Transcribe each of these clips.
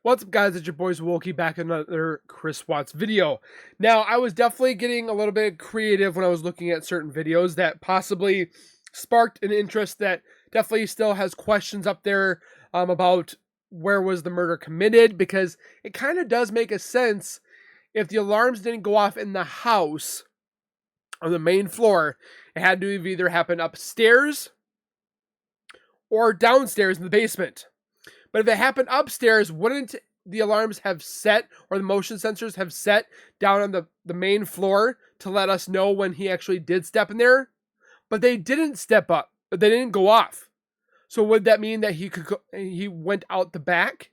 What's up, guys? It's your boys Wokey back in another Chris Watts video. Now, I was definitely getting a little bit creative when I was looking at certain videos that possibly sparked an interest that definitely still has questions up there about where was the murder committed, because it kind of does make a sense if the alarms didn't go off in the house on the main floor. It had to have either happened upstairs or downstairs in the basement. But if it happened upstairs, wouldn't the alarms have set, or the motion sensors have set down on the main floor to let us know when he actually did step in there? But they didn't step up. But they didn't go off. So would that mean that he went out the back?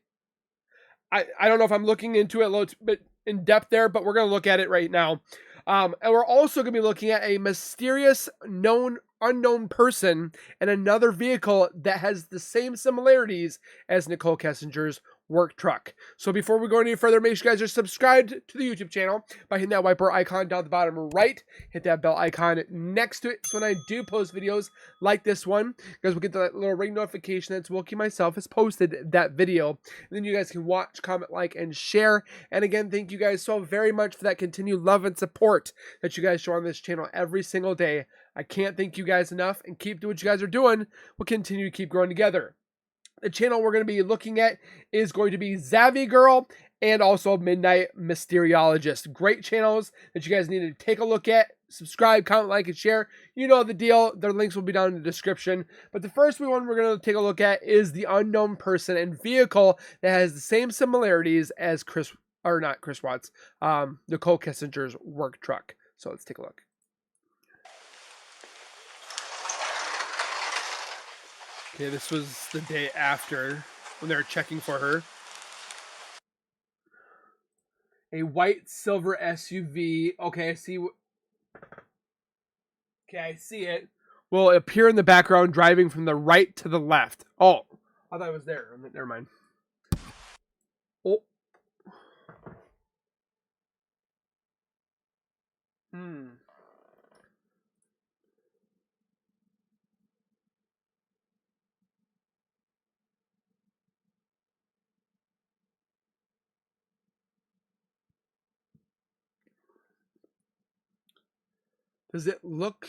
I don't know if I'm looking into it a little bit in depth there, but we're going to look at it right now. And we're also going to be looking at a mysterious unknown person and another vehicle that has the same similarities as Nicole Kessinger's work truck. So before we go any further, make sure you guys are subscribed to the YouTube channel by hitting that wiper icon down at the bottom right. Hit that bell icon next to it, so when I do post videos like this one, you guys will get that little ring notification that Wokey myself has posted that video. And then you guys can watch, comment, like, and share. And again, thank you guys so very much for that continued love and support that you guys show on this channel every single day. I can't thank you guys enough, and keep doing what you guys are doing. We'll continue to keep growing together. The channel we're going to be looking at is going to be Zavvy Girl and also Midnight Mysteriologist. Great channels that you guys need to take a look at. Subscribe, comment, like, and share. You know the deal. Their links will be down in the description. But the first one we're going to take a look at is the unknown person and vehicle that has the same similarities as Nicole Kessinger's work truck. So let's take a look. Okay, this was the day after when they were checking for her. A white silver SUV. Okay, I see. Okay, I see it. Will appear in the background driving from the right to the left. Oh, I thought it was there. Never mind. Oh. Does it look...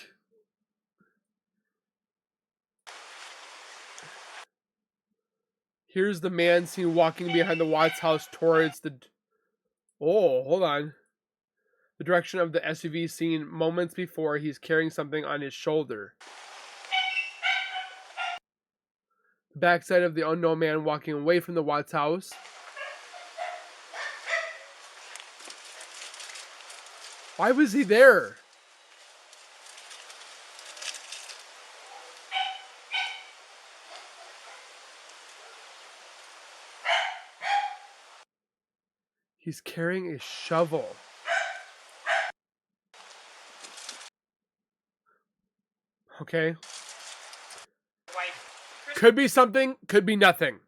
Here's the man seen walking behind the Watts house towards the... Oh, hold on. The direction of the SUV seen moments before. He's carrying something on his shoulder. The backside of the unknown man walking away from the Watts house. Why was he there? He's carrying a shovel. Okay. Could be something, could be nothing.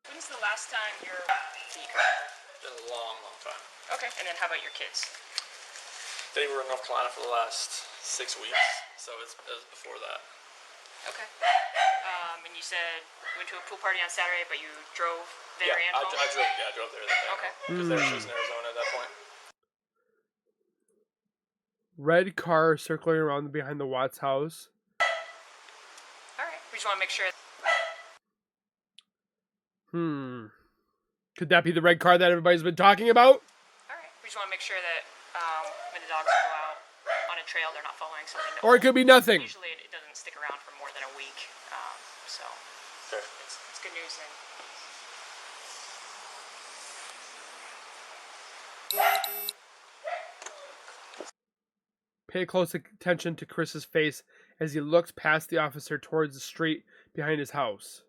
When's the last time you're... Been a long, long time. Okay, and then how about your kids? They were in North Carolina for the last 6 weeks, so it was before that. Okay. And you said you went to a pool party on Saturday, but you drove there and home? I drove there that day. Okay. Because they were just in Arizona at that point. Red car circling around behind the Watts house. Alright, we just want to make sure... Could that be the red car that everybody's been talking about? Alright, we just want to make sure that when the dogs go out on a trail, they're not following something. Or it could be nothing. Usually it doesn't stick around for more than a week, so Okay. it's good news then. Pay close attention to Chris's face as he looks past the officer towards the street behind his house.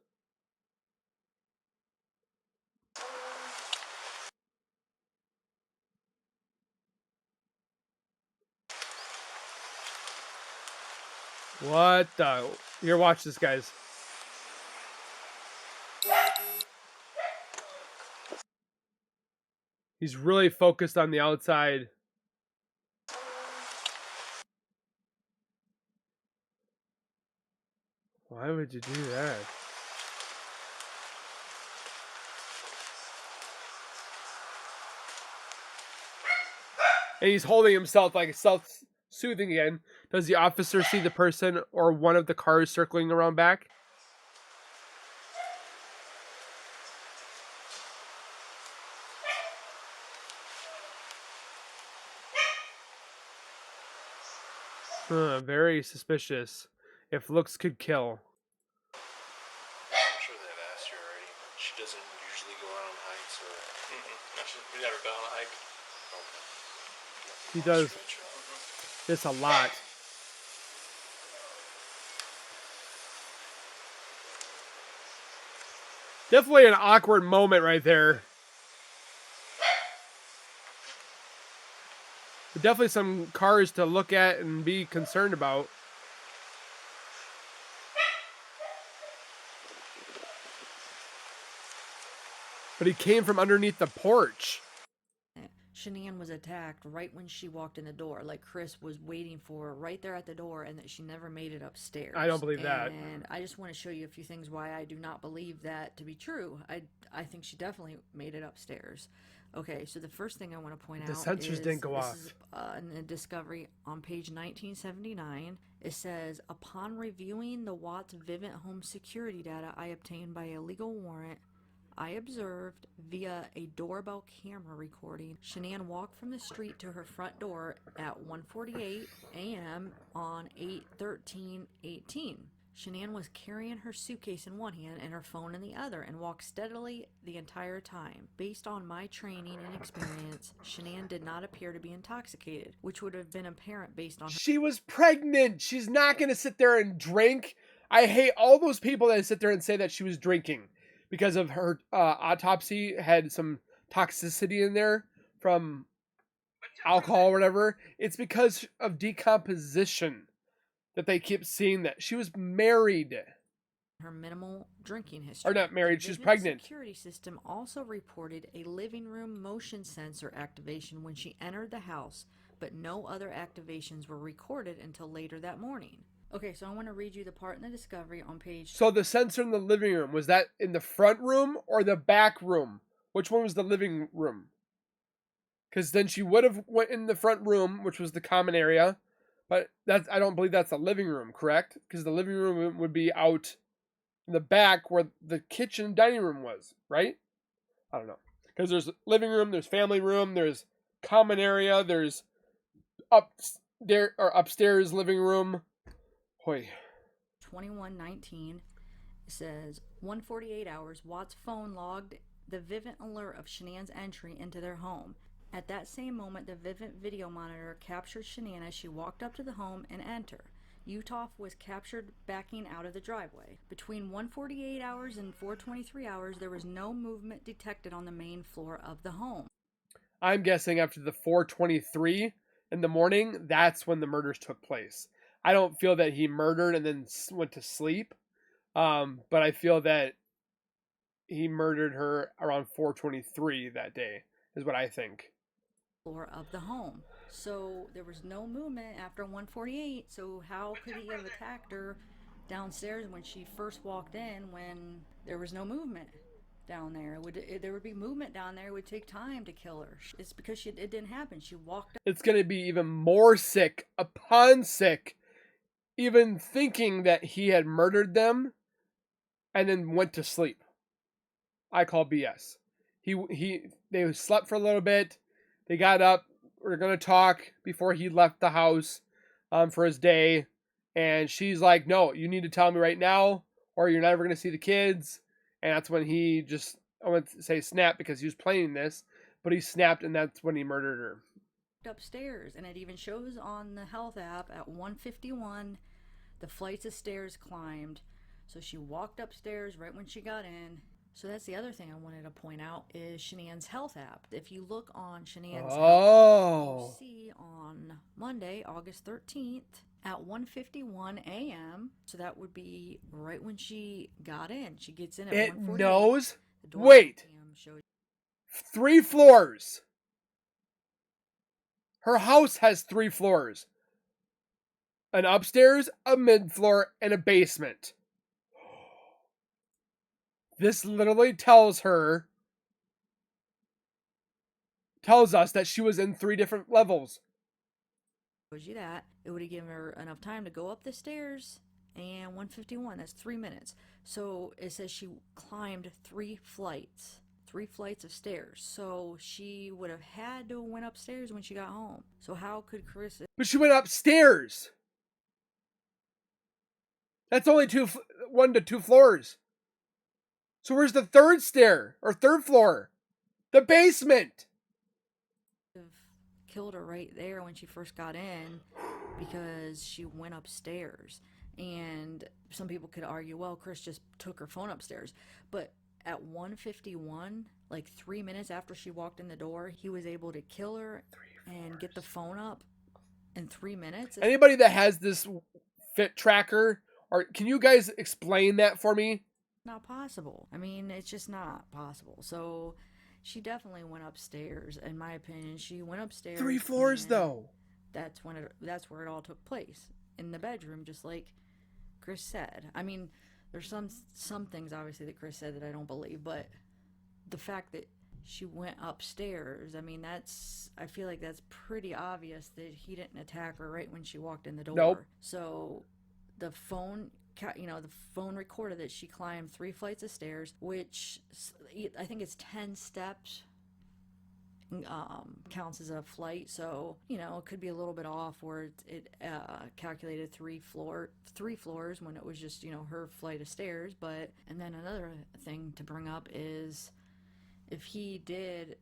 What the... Here, watch this, guys. He's really focused on the outside. Why would you do that? And he's holding himself like self-soothing again. Does the officer see the person or one of the cars circling around back? Very suspicious. If looks could kill. I'm sure they've asked her already. She doesn't usually go out on hikes or. No, we never been on a hike. He does Stretch out. this a lot. Definitely an awkward moment right there. But definitely some cars to look at and be concerned about. But he came from underneath the porch. Shanann was attacked right when she walked in the door, like Chris was waiting for her right there at the door, and that she never made it upstairs. I don't believe that. And I just want to show you a few things why I do not believe that to be true. I think she definitely made it upstairs. Okay, so the first thing I want to point out The sensors didn't go off. is in a discovery on page 1979. It says, upon reviewing the Watts Vivint home security data I obtained by a legal warrant, I observed via a doorbell camera recording Shanann walk from the street to her front door at 1:48 a.m. on 8/13/18. Shanann was carrying her suitcase in one hand and her phone in the other and walked steadily the entire time. Based on my training and experience, Shanann did not appear to be intoxicated, which would have been apparent based on her. She was pregnant. She's not going to sit there and drink. I hate all those people that sit there and say that she was drinking because of her autopsy had some toxicity in there from alcohol or whatever. It's because of decomposition that they keep seeing that. She was married. Her minimal drinking history. Or not married, The she's Vivint pregnant. Security system also reported a living room motion sensor activation when she entered the house, but no other activations were recorded until later that morning. Okay, so I want to read you the part in the discovery on page. So the sensor in the living room, was that in the front room or the back room? Which one was the living room? Because then she would have went in the front room, which was the common area, but that's, I don't believe that's the living room, correct? Because the living room would be out in the back where the kitchen and dining room was, right? I don't know. Because there's living room, there's family room, there's common area, there's upstairs living room. Hoy. 2119 says 1:48 hours. Watts' phone logged the Vivint alert of Shanann's entry into their home. At that same moment, the Vivint video monitor captured Shanann as she walked up to the home and entered. Utah was captured backing out of the driveway. Between 1:48 hours and 4:23 hours, there was no movement detected on the main floor of the home. I'm guessing after the 4:23 in the morning, that's when the murders took place. I don't feel that he murdered and then went to sleep, but I feel that he murdered her around 4:23 that day, is what I think. Floor of the home. So there was no movement after 1:48. So how could he have attacked her downstairs when she first walked in when there was no movement down there? There would be movement down there. It would take time to kill her. It's because it didn't happen. She walked up. It's going to be even more sick upon sick, even thinking that he had murdered them and then went to sleep. I call BS. They slept for a little bit. They got up. We're going to talk before he left the house for his day. And she's like, no, you need to tell me right now or you're never going to see the kids. And that's when he just, I want to say snap because he was playing this, but he snapped and that's when he murdered her. Upstairs, and it even shows on the health app at 1:51 the flights of stairs climbed. So she walked upstairs right when she got in. So that's the other thing I wanted to point out is Shanann's health app. If you look on Shanann's health app, you'll see on Monday, August 13th at 1:51 a.m. So that would be right when she got in. She gets in at 1:48. It knows. The door Wait. cam shows 3 floors. Her house has 3 floors. An upstairs, a mid-floor, and a basement. This literally tells tells us that she was in 3 different levels. Shows you that, it would have given her enough time to go up the stairs. And 151, that's 3 minutes. So it says she climbed 3 flights. 3 flights of stairs. So she would have had to have went upstairs when she got home. So how could Chris... But she went upstairs. That's only 1 to 2 floors. So where's the 3rd stair or 3rd floor? The basement. Killed her right there when she first got in because she went upstairs. And some people could argue, well, Chris just took her phone upstairs. But at 151, like 3 minutes after she walked in the door, he was able to kill her and get the phone up in 3 minutes. Anybody that has this fit tracker, or can you guys explain that for me? Not possible. I mean, it's just not possible. So she definitely went upstairs, in my opinion. She went upstairs. 3 floors though. That's where it all took place, in the bedroom, just like Chris said. I mean, there's some things obviously that Chris said that I don't believe, but the fact that she went upstairs, I mean, I feel like that's pretty obvious that he didn't attack her right when she walked in the door. Nope. So the phone recorded that she climbed 3 flights of stairs, which I think it's 10 steps counts as a flight. So, it could be a little bit off where it calculated 3 floors when it was just, her flight of stairs. And then another thing to bring up is if he did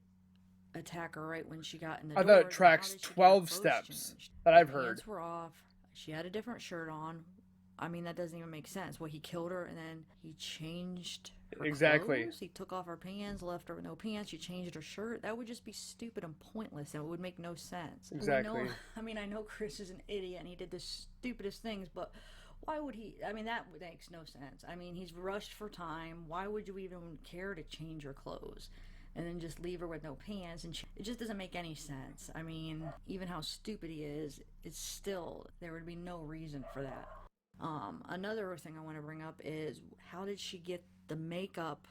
attack her right when she got in the door. I thought it tracks 12 steps that I've heard. Pants were off. She had a different shirt on. I mean, that doesn't even make sense. Well, he killed her and then he changed her clothes. He took off her pants, left her with no pants. She changed her shirt. That would just be stupid and pointless. And it would make no sense. Exactly. I know Chris is an idiot and he did the stupidest things, but why would he? I mean, that makes no sense. I mean, he's rushed for time. Why would you even care to change your clothes? And then just leave her with no pants, and it just doesn't make any sense. I mean, even how stupid he is, it's still, there would be no reason for that. Another thing I want to bring up is, how did she get the makeup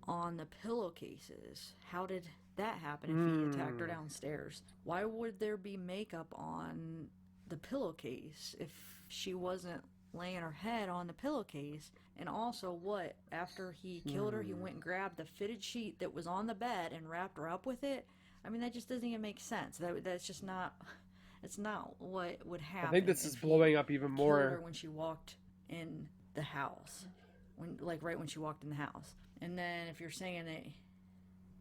on the pillowcases? How did that happen if he attacked her downstairs? Why would there be makeup on the pillowcase if she wasn't laying her head on the pillowcase? And also, what, after he killed her, he went and grabbed the fitted sheet that was on the bed and wrapped her up with it? I mean, that just doesn't even make sense. That's just not... It's not what would happen. I think this is blowing up even more. Killed her when she walked in the house, right when she walked in the house. And then if you're saying that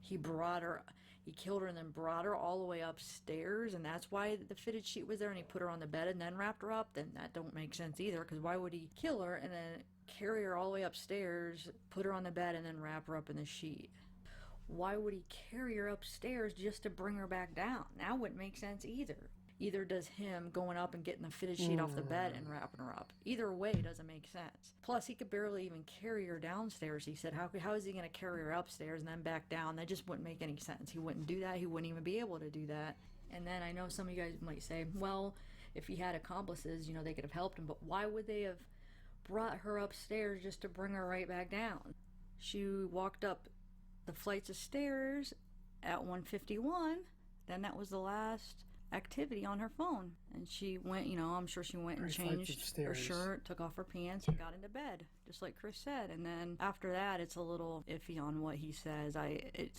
he killed her and then brought her all the way upstairs, and that's why the fitted sheet was there, and he put her on the bed and then wrapped her up, then that don't make sense either. Because why would he kill her and then carry her all the way upstairs, put her on the bed, and then wrap her up in the sheet? Why would he carry her upstairs just to bring her back down? That wouldn't make sense either. Either does him going up and getting the fitted sheet off the bed and wrapping her up. Either way doesn't make sense. Plus, he could barely even carry her downstairs. He said, how is he going to carry her upstairs and then back down? That just wouldn't make any sense. He wouldn't do that. He wouldn't even be able to do that. And then I know some of you guys might say, well, if he had accomplices, they could have helped him. But why would they have brought her upstairs just to bring her right back down? She walked up the flights of stairs at 151. Then that was the last activity on her phone, and she went, I'm sure she went and changed her shirt, took off her pants, and got into bed, just like Chris said. And then after that, it's a little iffy on what he says. It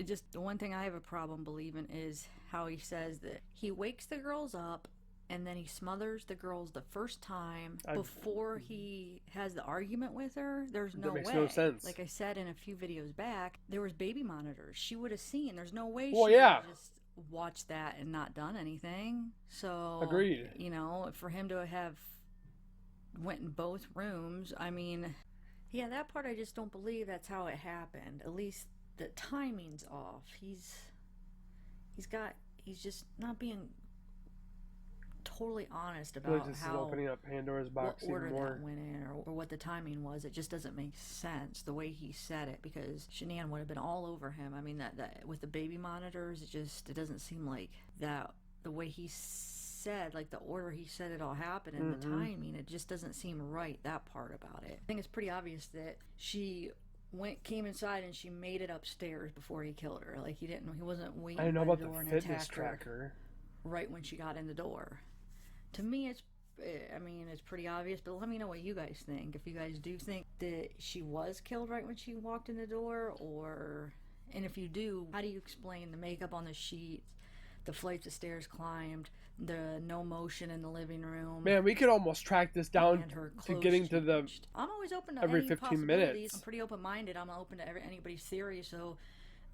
just, the one thing I have a problem believing is how he says that he wakes the girls up and then he smothers the girls the first time before he has the argument with her. There's no way. That makes no sense. Like I said in a few videos back, there was baby monitors. She would have seen. There's no way she would have just watched that and not done anything. So agreed. For him to have went in both rooms, I mean, yeah, that part I just don't believe that's how it happened. At least the timing's off. He's just not being totally honest about this how is opening up Pandora's box what order even more. that went in or what the timing was. It just doesn't make sense the way he said it, because Shanann would have been all over him. I mean, that with the baby monitors, it doesn't seem like that the way he said, like the order he said it all happened and the timing, it just doesn't seem right, that part about it. I think it's pretty obvious that she came inside and she made it upstairs before he killed her. Like he wasn't waiting I didn't know by about the door the and fitness attacked her tracker. right when she got in the door. To me, it's pretty obvious, but let me know what you guys think. If you guys do think that she was killed right when she walked in the door, and if you do, how do you explain the makeup on the sheets, the flights of stairs climbed, the no motion in the living room? Man, we could almost track this down and her to clothes getting to the changed. I'm always open to every any 15 possibilities. minutes. I'm pretty open-minded. I'm open to anybody's theory, so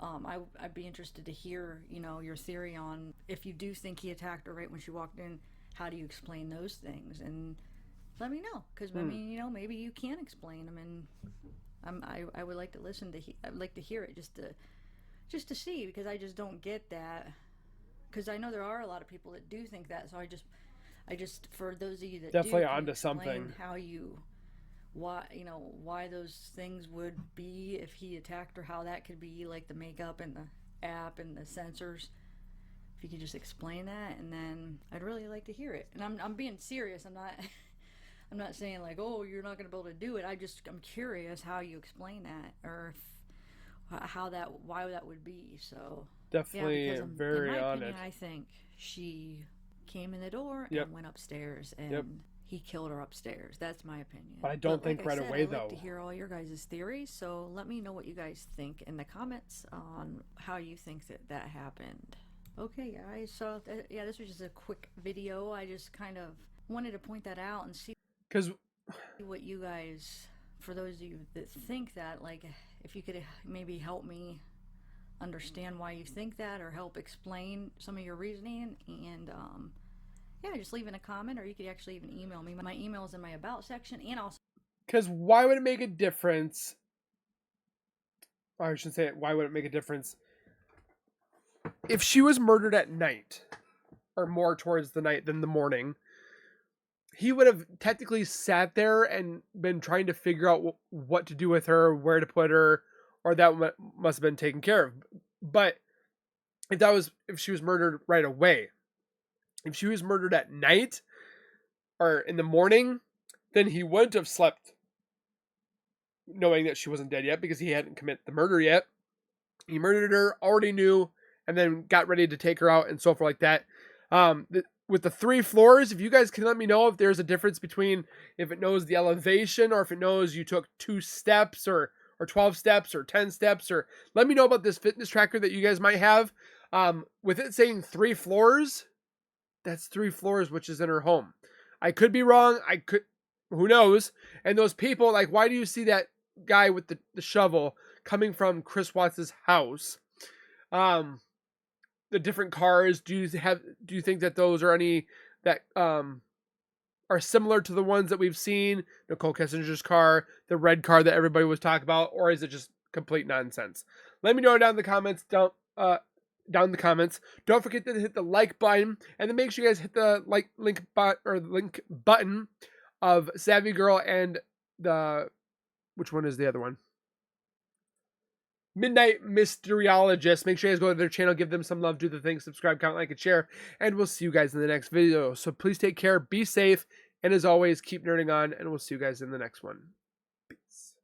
I'd be interested to hear, your theory on if you do think he attacked her right when she walked in. How do you explain those things? And let me know, because I mean, maybe you can explain them, and I would like to I'd like to hear it just to see, because I just don't get that. Because I know there are a lot of people that do think that, so I just for those of you that definitely do, can onto you explain something. why those things would be if he attacked her, how that could be, like the makeup and the app and the sensors. If you could just explain that, and then I'd really like to hear it. And I'm being serious. I'm not I'm not saying like, oh, you're not going to be able to do it. I'm curious how you explain that, or why that would be. So Definitely because very in my on opinion, it. I think she came in the door Yep. and went upstairs, and Yep. he killed her upstairs. That's my opinion. But I don't think like I right said, away, I'd like to though. hear all your guys' theories, so let me know what you guys think in the comments on how you think that happened. Okay, guys, so this was just a quick video. I just kind of wanted to point that out and see Because what you guys, for those of you that think that, like, if you could maybe help me understand why you think that, or help explain some of your reasoning, and just leave in a comment, or you could actually even email me. My email is in my about section, and also why would it make a difference? I should say, why would it make a difference if she was murdered at night, or more towards the night than the morning? He would have technically sat there and been trying to figure out what to do with her, where to put her, or that must have been taken care of. But if she was murdered right away, if she was murdered at night or in the morning, then he wouldn't have slept knowing that she wasn't dead yet, because he hadn't committed the murder yet. He murdered her, already knew, and then got ready to take her out and so forth like that. With the 3 floors, if you guys can let me know if there's a difference between if it knows the elevation, or if it knows you took 2 steps or 12 steps or 10 steps, or let me know about this fitness tracker that you guys might have. With it saying 3 floors, that's 3 floors, which is in her home. I could be wrong. Who knows? And those people, like, why do you see that guy with the shovel coming from Chris Watts' house? The different cars, do you think that those are any that are similar to the ones that we've seen? Nicole Kessinger's car, the red car that everybody was talking about, or is it just complete nonsense? Let me know down in the comments. Down in the comments. Don't forget to hit the like button, and then make sure you guys hit the link button of Savvy Girl and which one is the other one? Midnight Mysteriologist. Make sure you guys go to their channel, give them some love, do the thing, subscribe, comment, like, and share, and we'll see you guys in the next video. So please take care, be safe, and as always, keep nerding on, and we'll see you guys in the next one. Peace.